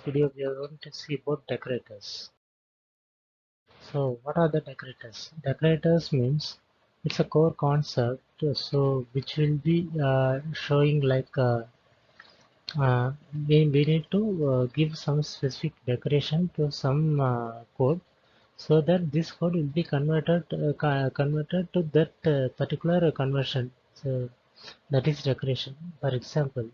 Video we are going to see about decorators. So what are the decorators? Decorators means it's a core concept, so which will be showing like uh, we need to give some specific decoration to some code, so that this code will be converted to that particular conversion. So that is decoration. For example,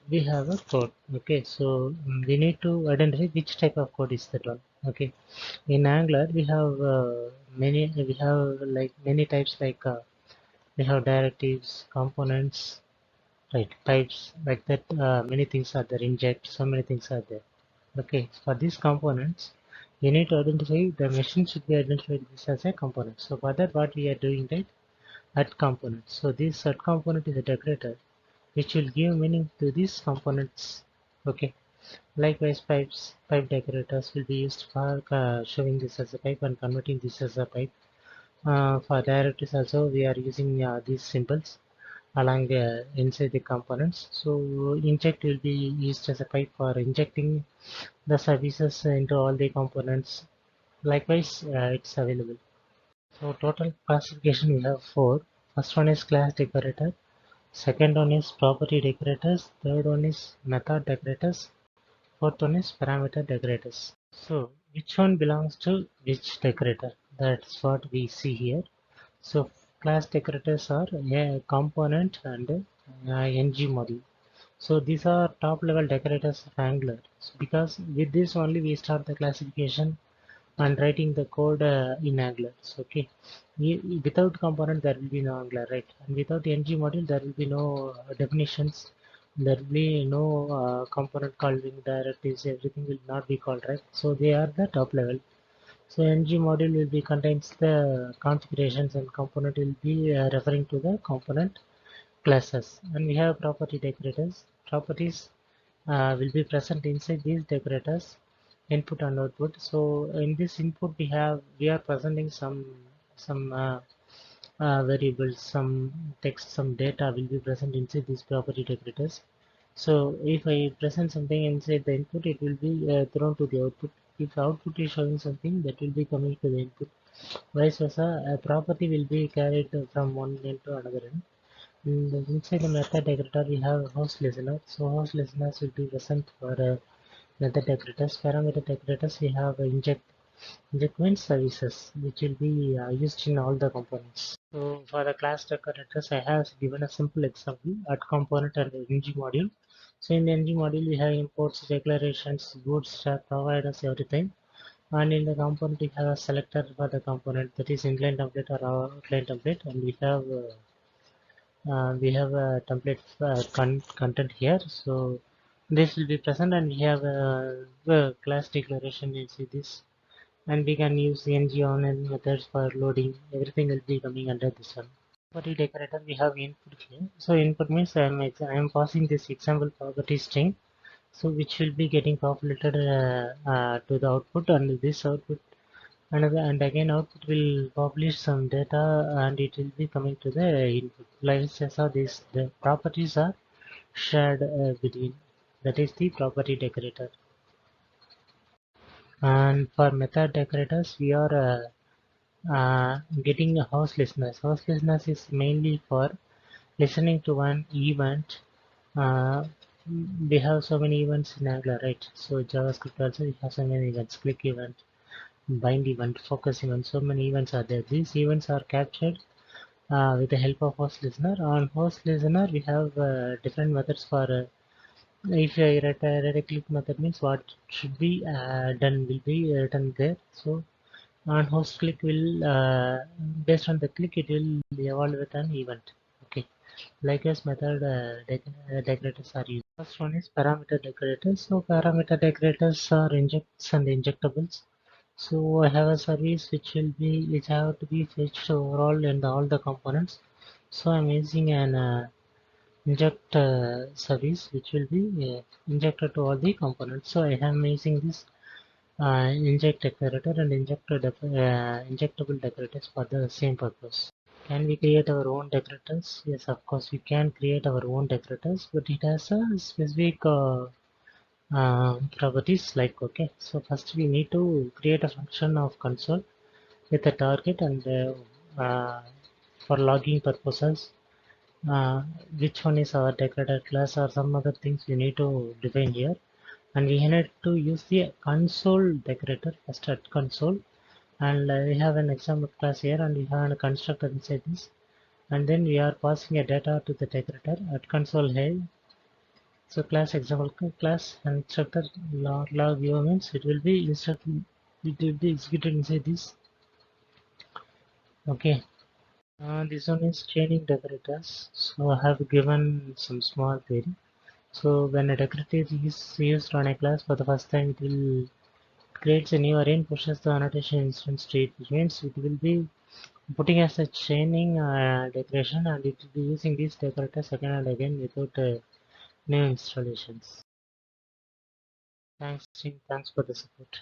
we have a code. Okay, so we need to identify which type of code is that one. Okay, in Angular we have we have like many types, like we have directives, components, right, types, like that. Many things are there. Inject, so many things are there. Okay, for these components you need to identify, the machine should be identified this as a component. So for that, what we are doing, right, add component. So this add component is a decorator which will give meaning to these components. Okay, likewise pipe decorators will be used for showing this as a pipe and converting this as a pipe. For directives also we are using these symbols along inside the components. So inject will be used as a pipe for injecting the services into all the components. Likewise, it's available. So total classification we have four. First one is class decorator. Second one is property decorators. Third one is method decorators. Fourth one is parameter decorators. So which one belongs to which decorator? That's what we see here. So class decorators are a component and ng module. So these are top level decorators of Angular. So because with this only we start the classification and writing the code in Angular. So, okay, without component there will be no Angular, right? And without ng module there will be no definitions. There will be no component calling directives. Everything will not be called, right? So they are the top level. So ng module will be contains the configurations, and component will be referring to the component classes. And we have property decorators. Properties will be present inside these decorators, input and output. So in this input we are presenting some variables, some text, some data will be present inside these property decorators. So if I present something inside the input, it will be thrown to the output. If output is showing something, that will be coming to the input. Vice versa, a property will be carried from one end to another end. Inside the method decorator, we have host listener. So host listeners will be present for method decorators. Parameter decorators, we have inject means services, which will be used in all the components. So for the class decorators, I have given a simple example at component and the ng module. So in the ng module, we have imports, declarations, bootstrap, providers, everything. And in the component, we have a selector for the component, that is inline template or outline template, and we have a template content here. So this will be present, and we have the class declaration. You see this, and we can use the ng on and methods for loading. Everything will be coming under this one. Property decorator, we have input here. So input means I am passing this example property string, so which will be getting populated to the output, and this output another, and again output will publish some data, and it will be coming to the input. Like so this, the properties are shared between, that is the property decorator. And for method decorators, we are getting a host listeners. Host listeners is mainly for listening to one event. uh, we have so many events in Angular, right? So JavaScript also we have so many events: click event, bind event, focus event. So many events are there. These events are captured with the help of host listener. On host listener, we have different methods for. If I write a click method, means what should be done will be written there. So on host click will based on the click, it will evolve with an event. Okay, likewise method decorators are used. First one is parameter decorators. So parameter decorators are injects and injectables. So I have a service which have to be fetched overall in all the components. So I'm using an inject service which will be injected to all the components. So I am using this inject decorator and injectable decorators for the same purpose. Can we create our own decorators? Yes, of course we can create our own decorators, but it has a specific properties like okay. So first we need to create a function of console with a target and for logging purposes, uh, which one is our decorator class or some other things we need to define here. And we need to use the console decorator first at console, and we have an example class here and we have a constructor inside this, and then we are passing a data to the decorator at console head. So class example class and constructor log view means it will be instructed, it will be executed inside this. Okay. This one is chaining decorators. So I have given some small theory. So when a decorator is used on a class for the first time, it will creates a new array and pushes the annotation instance to it, which means it will be putting as a chaining decoration, and it will be using these decorators again and again without new installations. Thanks, team. Thanks for the support.